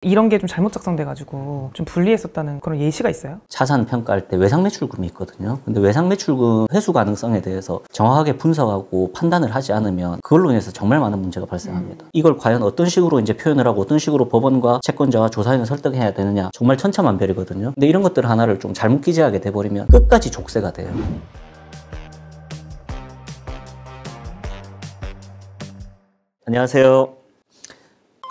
이런 게 좀 잘못 작성돼가지고 좀 불리했었다는 그런 예시가 있어요? 자산 평가할 때 외상 매출금이 있거든요. 근데 외상 매출금 회수 가능성에 대해서 정확하게 분석하고 판단을 하지 않으면 그걸로 인해서 정말 많은 문제가 발생합니다. 이걸 과연 어떤 식으로 이제 표현을 하고 어떤 식으로 법원과 채권자와 조사인을 설득해야 되느냐 정말 천차만별이거든요. 근데 이런 것들 하나를 좀 잘못 기재하게 돼버리면 끝까지 족쇄가 돼요. 안녕하세요.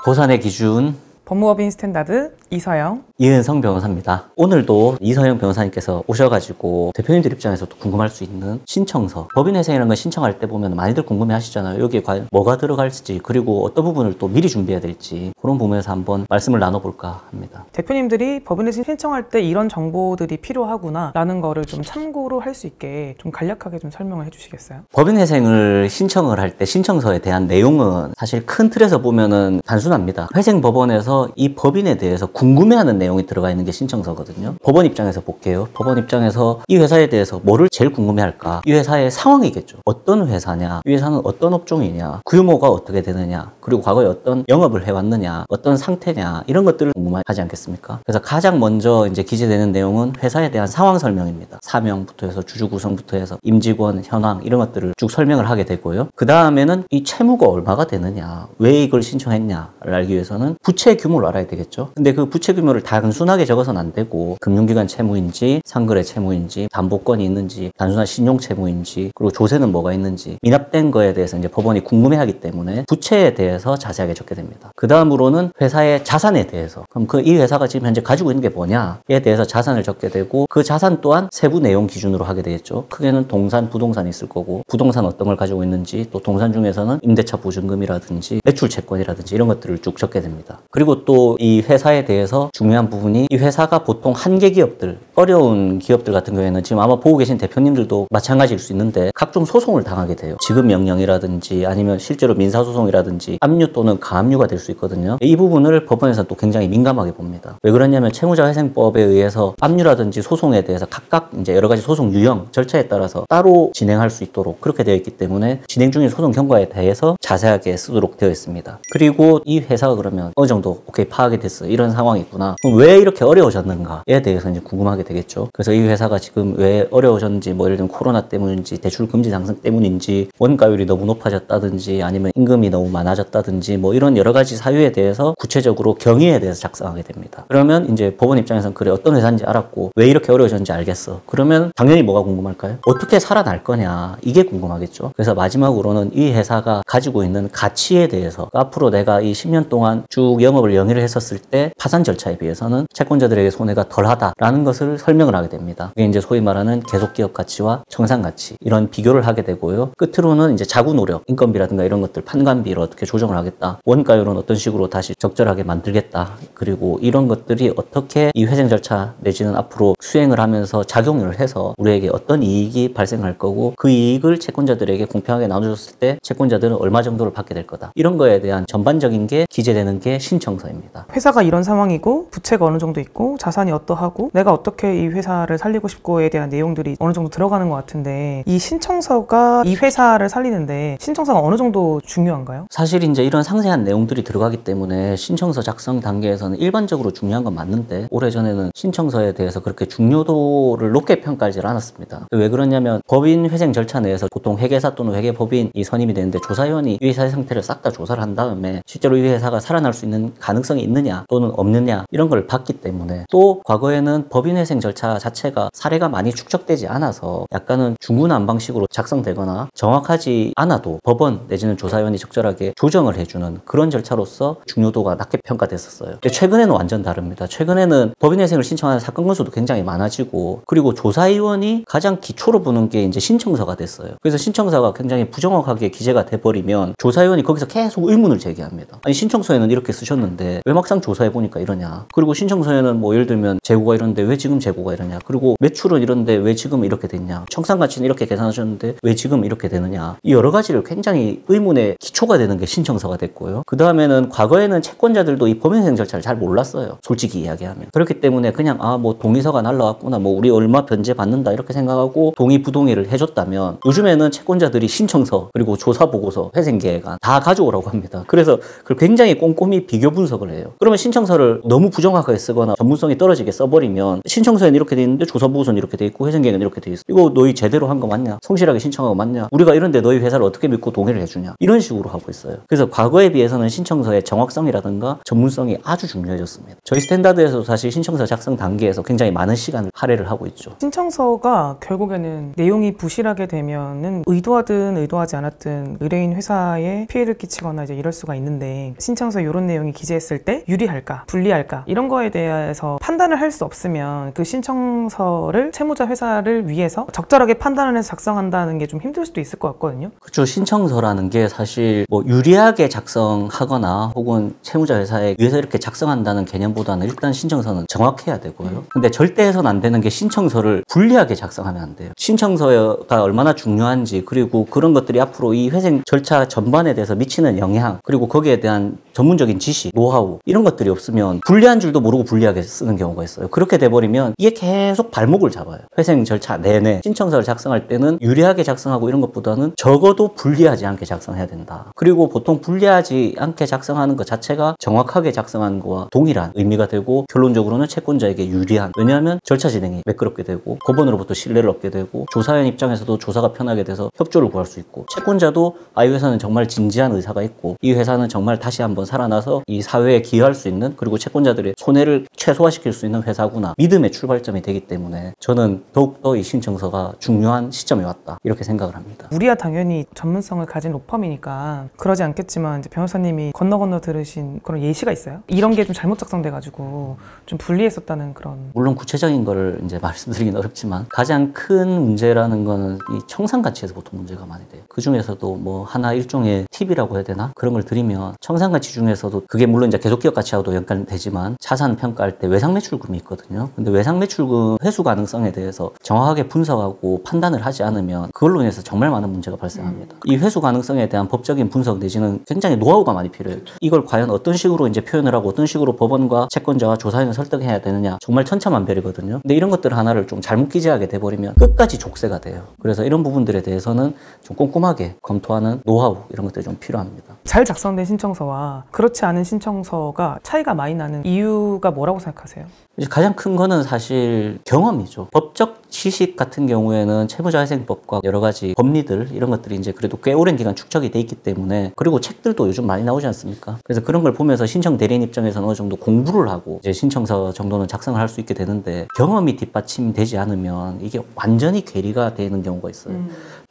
도산의 기준 법무법인 스탠다드 이서영. 이은성 변호사입니다. 오늘도 이서영 변호사님께서 오셔가지고 대표님들 입장에서도 궁금할 수 있는 신청서, 법인회생이라는 걸 신청할 때 보면 많이들 궁금해 하시잖아요. 여기에 과연 뭐가 들어갈지, 그리고 어떤 부분을 또 미리 준비해야 될지, 그런 부분에서 한번 말씀을 나눠볼까 합니다. 대표님들이 법인회생 신청할 때 이런 정보들이 필요하구나 라는 거를 좀 참고로 할 수 있게 좀 간략하게 좀 설명을 해주시겠어요? 법인회생을 신청을 할 때 신청서에 대한 내용은 사실 큰 틀에서 보면은 단순합니다. 회생법원에서 이 법인에 대해서 궁금해하는 내용이 들어가 있는 게 신청서거든요. 법원 입장에서 볼게요. 법원 입장에서 이 회사에 대해서 뭐를 제일 궁금해할까? 이 회사의 상황이겠죠. 어떤 회사냐? 이 회사는 어떤 업종이냐? 규모가 어떻게 되느냐? 그리고 과거에 어떤 영업을 해왔느냐? 어떤 상태냐? 이런 것들을 궁금하지 않겠습니까? 그래서 가장 먼저 이제 기재되는 내용은 회사에 대한 상황 설명입니다. 사명부터 해서 주주 구성부터 해서 임직원, 현황 이런 것들을 쭉 설명을 하게 되고요. 그 다음에는 이 채무가 얼마가 되느냐? 왜 이걸 신청했냐를 알기 위해서는 부채 규모를 알아야 되겠죠. 근데 그 부채 규모를 단순하게 적어서는 안 되고 금융기관 채무인지 상거래 채무인지 담보권이 있는지 단순한 신용 채무인지 그리고 조세는 뭐가 있는지 미납된 거에 대해서 이제 법원이 궁금해하기 때문에 부채에 대해서 자세하게 적게 됩니다. 그 다음으로는 회사의 자산에 대해서 그럼 이 회사가 지금 현재 가지고 있는 게 뭐냐에 대해서 자산을 적게 되고 그 자산 또한 세부 내용 기준으로 하게 되겠죠. 크게는 동산, 부동산이 있을 거고 부동산 어떤 걸 가지고 있는지 또 동산 중에서는 임대차 보증금이라든지 매출 채권이라든지 이런 것들을 쭉 적게 됩니다. 그리고 또 이 회사에 대해서 중요한 부분이 이 회사가 보통 한계 기업들, 어려운 기업들 같은 경우에는 지금 아마 보고 계신 대표님들도 마찬가지일 수 있는데 각종 소송을 당하게 돼요. 지급 명령이라든지 아니면 실제로 민사소송이라든지 압류 또는 가압류가 될 수 있거든요. 이 부분을 법원에서 또 굉장히 민감하게 봅니다. 왜 그러냐면 채무자회생법에 의해서 압류라든지 소송에 대해서 각각 이제 여러 가지 소송 유형, 절차에 따라서 따로 진행할 수 있도록 그렇게 되어 있기 때문에 진행 중인 소송 경과에 대해서 자세하게 쓰도록 되어 있습니다. 그리고 이 회사가 그러면 어느 정도 오케이 파악이 됐어. 이런 상황이 있구나. 그럼 왜 이렇게 어려워졌는가에 대해서 이제 궁금하게 되겠죠. 그래서 이 회사가 지금 왜 어려워졌는지 뭐 예를 들면 코로나 때문인지 대출 금지 상승 때문인지 원가율이 너무 높아졌다든지 아니면 임금이 너무 많아졌다든지 뭐 이런 여러 가지 사유에 대해서 구체적으로 경위에 대해서 작성하게 됩니다. 그러면 이제 법원 입장에서는 그래 어떤 회사인지 알았고 왜 이렇게 어려워졌는지 알겠어. 그러면 당연히 뭐가 궁금할까요? 어떻게 살아날 거냐 이게 궁금하겠죠. 그래서 마지막으로는 이 회사가 가지고 있는 가치에 대해서 앞으로 내가 이 10년 동안 쭉 영업을 영위를 했었을 때 파산 절차에 비해서는 채권자들에게 손해가 덜하다라는 것을 설명을 하게 됩니다. 이게 이제 소위 말하는 계속기업 가치와 청산 가치 이런 비교를 하게 되고요. 끝으로는 이제 자구 노력, 인건비라든가 이런 것들 판관비를 어떻게 조정을 하겠다. 원가율은 어떤 식으로 다시 적절하게 만들겠다. 그리고 이런 것들이 어떻게 이 회생 절차 내지는 앞으로 수행을 하면서 작용을 해서 우리에게 어떤 이익이 발생할 거고 그 이익을 채권자들에게 공평하게 나눠줬을 때 채권자들은 얼마 정도를 받게 될 거다. 이런 거에 대한 전반적인 게 기재되는 게 신청서입니다. 회사가 이런 상황이고 부채가 어느 정도 있고 자산이 어떠하고 내가 어떻게 이 회사를 살리고 싶고에 대한 내용들이 어느 정도 들어가는 것 같은데 이 신청서가 이 회사를 살리는데 신청서가 어느 정도 중요한가요? 사실 이제 이런 상세한 내용들이 들어가기 때문에 신청서 작성 단계에서는 일반적으로 중요한 건 맞는데 오래전에는 신청서에 대해서 그렇게 중요도를 높게 평가하지 않았습니다. 왜 그러냐면 법인 회생 절차 내에서 보통 회계사 또는 회계법인이 선임이 되는데 조사위원이 이 회사의 상태를 싹 다 조사를 한 다음에 실제로 이 회사가 살아날 수 있는 가능성이 있느냐 또는 없느냐 이런 걸 봤기 때문에 또 과거에는 법인회생 절차 자체가 사례가 많이 축적되지 않아서 약간은 중구난방식으로 작성되거나 정확하지 않아도 법원 내지는 조사위원이 적절하게 조정을 해주는 그런 절차로서 중요도가 낮게 평가됐었어요. 근데 최근에는 완전 다릅니다. 최근에는 법인회생을 신청하는 사건 건수도 굉장히 많아지고 그리고 조사위원이 가장 기초로 보는 게 이제 신청서가 됐어요. 그래서 신청서가 굉장히 부정확하게 기재가 돼버리면 조사위원이 거기서 계속 의문을 제기합니다. 아니 신청서에는 이렇게 쓰셨는데 왜 막상 조사해보니까 이러냐. 그리고 그리고 신청서에는 뭐 예를 들면 재고가 이런데 왜 지금 재고가 이러냐, 그리고 매출은 이런데 왜 지금 이렇게 됐냐, 청산가치는 이렇게 계산하셨는데 왜 지금 이렇게 되느냐, 이 여러 가지를 굉장히 의문의 기초가 되는 게 신청서가 됐고요. 그 다음에는 과거에는 채권자들도 이 법인회생 절차를 잘 몰랐어요. 솔직히 이야기하면. 그렇기 때문에 그냥 뭐 동의서가 날라왔구나, 뭐 우리 얼마 변제 받는다 이렇게 생각하고 동의 부동의를 해줬다면, 요즘에는 채권자들이 신청서 그리고 조사보고서, 회생계획안 다 가져오라고 합니다. 그래서 그걸 굉장히 꼼꼼히 비교 분석을 해요. 그러면 신청서를 너무 부정확하게 쓰거나 전문성이 떨어지게 써버리면, 신청서에는 이렇게 돼 있는데 조사보고서는 이렇게 돼 있고 회생계획은 이렇게 돼 있어, 이거 너희 제대로 한 거 맞냐, 성실하게 신청한 거 맞냐, 우리가 이런데 너희 회사를 어떻게 믿고 동의를 해주냐, 이런 식으로 하고 있어요. 그래서 과거에 비해서는 신청서의 정확성이라든가 전문성이 아주 중요해졌습니다. 저희 스탠다드에서도 사실 신청서 작성 단계에서 굉장히 많은 시간을 할애를 하고 있죠. 신청서가 결국에는 내용이 부실하게 되면은 의도하든 의도하지 않았든 의뢰인 회사에 피해를 끼치거나 이제 이럴 수가 있는데, 신청서에 이런 내용이 기재했을 때 유리할까 불리할까 이런 거에 대해서 판단을 할 수 없으면 그 신청서를 채무자 회사를 위해서 적절하게 판단을 해서 작성한다는 게 좀 힘들 수도 있을 것 같거든요. 그렇죠. 신청서라는 게 사실 뭐 유리하게 작성하거나 혹은 채무자 회사에 위해서 이렇게 작성한다는 개념보다는 일단 신청서는 정확해야 되고요. 근데 절대 해서는 안 되는 게 신청서를 불리하게 작성하면 안 돼요. 신청서가 얼마나 중요한지, 그리고 그런 것들이 앞으로 이 회생 절차 전반에 대해서 미치는 영향, 그리고 거기에 대한 전문적인 지식, 노하우 이런 것들이 없으면 불리한 줄도 모르고 불리하게 쓰는 경우가 있어요. 그렇게 돼버리면 이게 계속 발목을 잡아요. 회생 절차 내내 신청서를 작성할 때는 유리하게 작성하고 이런 것보다는 적어도 불리하지 않게 작성해야 된다. 그리고 보통 불리하지 않게 작성하는 것 자체가 정확하게 작성하는 거와 동일한 의미가 되고, 결론적으로는 채권자에게 유리한, 왜냐하면 절차 진행이 매끄럽게 되고 법원으로부터 신뢰를 얻게 되고, 조사연 입장에서도 조사가 편하게 돼서 협조를 구할 수 있고, 채권자도 이 회사는 정말 진지한 의사가 있고 이 회사는 정말 다시 한번 살아나서 이 사회에 기여할 수 있는, 그리고 채권자들의 손해를 최소화시킬 수 있는 회사구나, 믿음의 출발점이 되기 때문에 저는 더욱더 이 신청서가 중요한 시점에 왔다 이렇게 생각을 합니다. 우리야 당연히 전문성을 가진 로펌이니까 그러지 않겠지만, 이제 변호사님이 건너 들으신 그런 예시가 있어요? 이런 게 좀 잘못 작성돼가지고 좀 불리했었다는 그런. 물론 구체적인 거를 이제 말씀드리긴 어렵지만, 가장 큰 문제라는 거는 이 청산 가치에서 보통 문제가 많이 돼요. 그 중에서도 뭐 하나 일종의 팁이라고 해야 되나, 그런 걸 드리면, 청산 가치 중에서도 그게 물론 이제 계속 기업 가치하고도 연관되지만 자산 평가할 때 외상 매출금이 있거든요. 근데 외상 매출금 회수 가능성에 대해서 정확하게 분석하고 판단을 하지 않으면 그걸로 인해서 정말 많은 문제가 발생합니다. 이 회수 가능성에 대한 법적인 분석 내지는 굉장히 노하우가 많이 필요해요. 이걸 과연 어떤 식으로 이제 표현을 하고 어떤 식으로 법원과 채권자와 조사인을 설득해야 되느냐, 정말 천차만별이거든요. 근데 이런 것들 하나를 좀 잘못 기재하게 돼버리면 끝까지 족쇄가 돼요. 그래서 이런 부분들에 대해서는 좀 꼼꼼하게 검토하는 노하우, 이런 것들이 좀 필요합니다. 잘 작성된 신청서와 그렇지 않은 신청서가 차이가 많이 나는 이유가 뭐라고 생각하세요? 이제 가장 큰 거는 사실 경험이죠. 법적 지식 같은 경우에는 채무자회생법과 여러 가지 법리들 이런 것들이 이제 그래도 꽤 오랜 기간 축적이 돼 있기 때문에, 그리고 책들도 요즘 많이 나오지 않습니까? 그래서 그런 걸 보면서 신청 대리인 입장에서는 어느 정도 공부를 하고 이제 신청서 정도는 작성을 할 수 있게 되는데, 경험이 뒷받침되지 않으면 이게 완전히 괴리가 되는 경우가 있어요.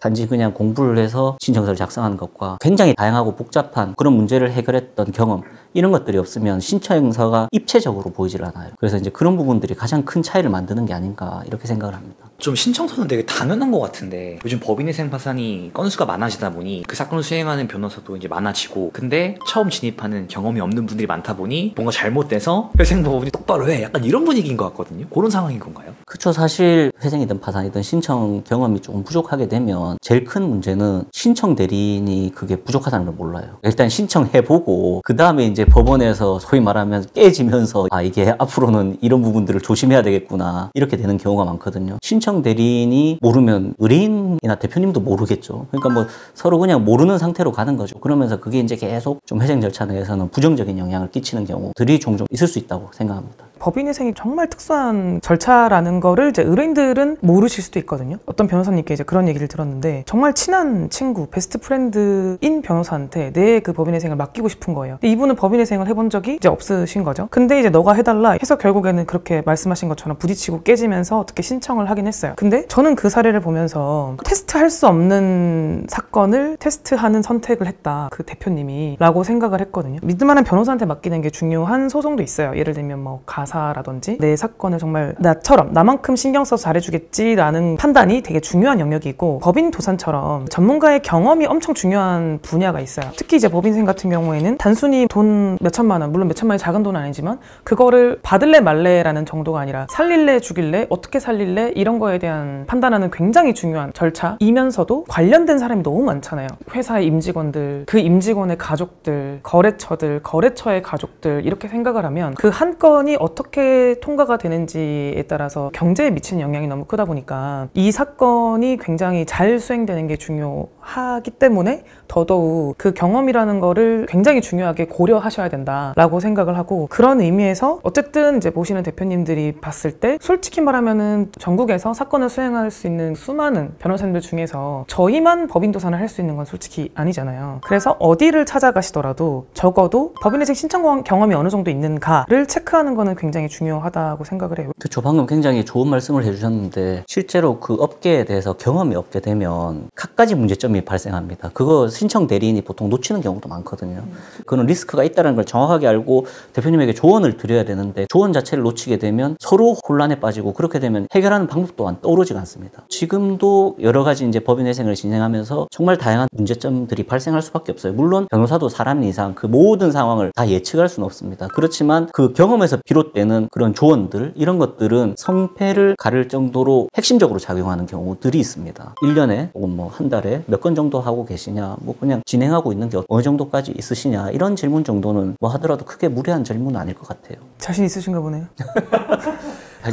단지 그냥 공부를 해서 신청서를 작성하는 것과 굉장히 다양하고 복잡한 그런 문제를 해결했던 경험, 이런 것들이 없으면 신청서가 입체적으로 보이질 않아요. 그래서 이제 그런 부분들이 가장 큰 차이를 만드는 게 아닌가 이렇게 생각을 합니다. 좀 신청서는 되게 당연한 것 같은데, 요즘 법인회생 파산이 건수가 많아지다 보니 그 사건을 수행하는 변호사도 이제 많아지고, 근데 처음 진입하는 경험이 없는 분들이 많다 보니 뭔가 잘못돼서 회생법원이 똑바로 해, 약간 이런 분위기인 것 같거든요. 그런 상황인 건가요? 그렇죠. 사실 회생이든 파산이든 신청 경험이 조금 부족하게 되면 제일 큰 문제는 신청 대리인이 그게 부족하다는 걸 몰라요. 일단 신청해보고 그 다음에 이제 법원에서 소위 말하면 깨지면서 이게 앞으로는 이런 부분들을 조심해야 되겠구나 이렇게 되는 경우가 많거든요. 신청 대리인이 모르면 의뢰인이나 대표님도 모르겠죠. 그러니까 뭐 서로 그냥 모르는 상태로 가는 거죠. 그러면서 그게 이제 계속 좀 회생 절차 내에서는 부정적인 영향을 끼치는 경우들이 종종 있을 수 있다고 생각합니다. 법인회생이 정말 특수한 절차라는 거를 이제 의뢰인들은 모르실 수도 있거든요. 어떤 변호사님께 이제 그런 얘기를 들었는데, 정말 친한 친구, 베스트 프렌드인 변호사한테 내 그 법인회생을 맡기고 싶은 거예요. 근데 이분은 법인회생을 해본 적이 이제 없으신 거죠. 근데 이제 너가 해달라 해서 결국에는 그렇게 말씀하신 것처럼 부딪히고 깨지면서 어떻게 신청을 하긴 했어요. 근데 저는 그 사례를 보면서 테스트할 수 없는 사건을 테스트하는 선택을 했다, 그 대표님이 라고 생각을 했거든요. 믿을만한 변호사한테 맡기는 게 중요한 소송도 있어요. 예를 들면 뭐 가사 나사라든지 내 사건을 정말 나처럼 나만큼 신경 써서 잘해주겠지라는 판단이 되게 중요한 영역이고, 법인 도산처럼 전문가의 경험이 엄청 중요한 분야가 있어요. 특히 이제 법인생 같은 경우에는 단순히 돈 몇천만 원, 물론 몇천만 원이 작은 돈은 아니지만 그거를 받을래 말래라는 정도가 아니라 살릴래 죽일래 어떻게 살릴래 이런 거에 대한 판단하는 굉장히 중요한 절차이면서도 관련된 사람이 너무 많잖아요. 회사의 임직원들, 그 임직원의 가족들, 거래처들, 거래처의 가족들, 이렇게 생각을 하면 그 한 건이 어떻게 통과가 되는지에 따라서 경제에 미치는 영향이 너무 크다 보니까 이 사건이 굉장히 잘 수행되는 게 중요하기 때문에 더더욱 그 경험이라는 거를 굉장히 중요하게 고려하셔야 된다라고 생각을 하고, 그런 의미에서 어쨌든 이제 보시는 대표님들이 봤을 때 솔직히 말하면은 전국에서 사건을 수행할 수 있는 수많은 변호사님들 중에서 저희만 법인 도산을 할 수 있는 건 솔직히 아니잖아요. 그래서 어디를 찾아가시더라도 적어도 법인회생 신청 경험이 어느 정도 있는가를 체크하는 거는 굉장히 중요하다고 생각을 해요. 그렇죠. 방금 굉장히 좋은 말씀을 해주셨는데 실제로 그 업계에 대해서 경험이 없게 되면 갖가지 문제점이 발생합니다. 그거 신청 대리인이 보통 놓치는 경우도 많거든요. 그런 리스크가 있다는 걸 정확하게 알고 대표님에게 조언을 드려야 되는데 조언 자체를 놓치게 되면 서로 혼란에 빠지고, 그렇게 되면 해결하는 방법 또한 떠오르지가 않습니다. 지금도 여러 가지 이제 법인회생을 진행하면서 정말 다양한 문제점들이 발생할 수밖에 없어요. 물론 변호사도 사람 이상 그 모든 상황을 다 예측할 수는 없습니다. 그렇지만 그 경험에서 비롯되는 그런 조언들, 이런 것들은 성패를 가를 정도로 핵심적으로 작용하는 경우들이 있습니다. 1년에 혹은 뭐 한 달에 몇 건 정도 하고 계시냐, 뭐 그냥 진행하고 있는 게 어느 정도까지 있으시냐, 이런 질문 정도는 뭐 하더라도 크게 무례한 질문은 아닐 것 같아요. 자신 있으신가 보네요.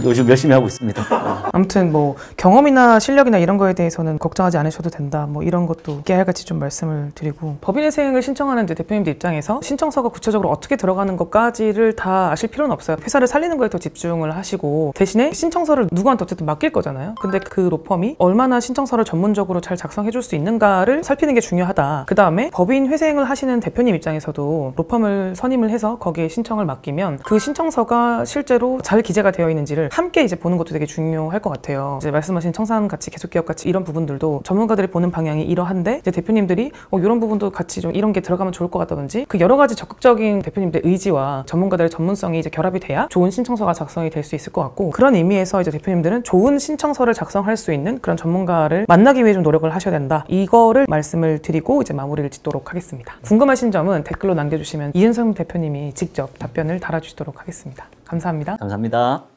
요즘 열심히 하고 있습니다. 아무튼 뭐 경험이나 실력이나 이런 거에 대해서는 걱정하지 않으셔도 된다, 뭐 이런 것도 깨알같이 좀 말씀을 드리고, 법인회생을 신청하는 대표님들 입장에서 신청서가 구체적으로 어떻게 들어가는 것까지를 다 아실 필요는 없어요. 회사를 살리는 거에 더 집중을 하시고, 대신에 신청서를 누구한테 어쨌든 맡길 거잖아요. 근데 그 로펌이 얼마나 신청서를 전문적으로 잘 작성해 줄 수 있는가를 살피는 게 중요하다. 그 다음에 법인회생을 하시는 대표님 입장에서도 로펌을 선임을 해서 거기에 신청을 맡기면 그 신청서가 실제로 잘 기재가 되어 있는지를 함께 이제 보는 것도 되게 중요할 것 같아요. 이제 말씀하신 청산가치, 계속기업가치 이런 부분들도 전문가들이 보는 방향이 이러한데, 이제 대표님들이 이런 부분도 같이 좀 이런 게 들어가면 좋을 것 같다든지, 그 여러 가지 적극적인 대표님들의 의지와 전문가들의 전문성이 이제 결합이 돼야 좋은 신청서가 작성이 될 수 있을 것 같고, 그런 의미에서 이제 대표님들은 좋은 신청서를 작성할 수 있는 그런 전문가를 만나기 위해 좀 노력을 하셔야 된다. 이거를 말씀을 드리고 이제 마무리를 짓도록 하겠습니다. 궁금하신 점은 댓글로 남겨주시면 이은성 대표님이 직접 답변을 달아주시도록 하겠습니다. 감사합니다. 감사합니다.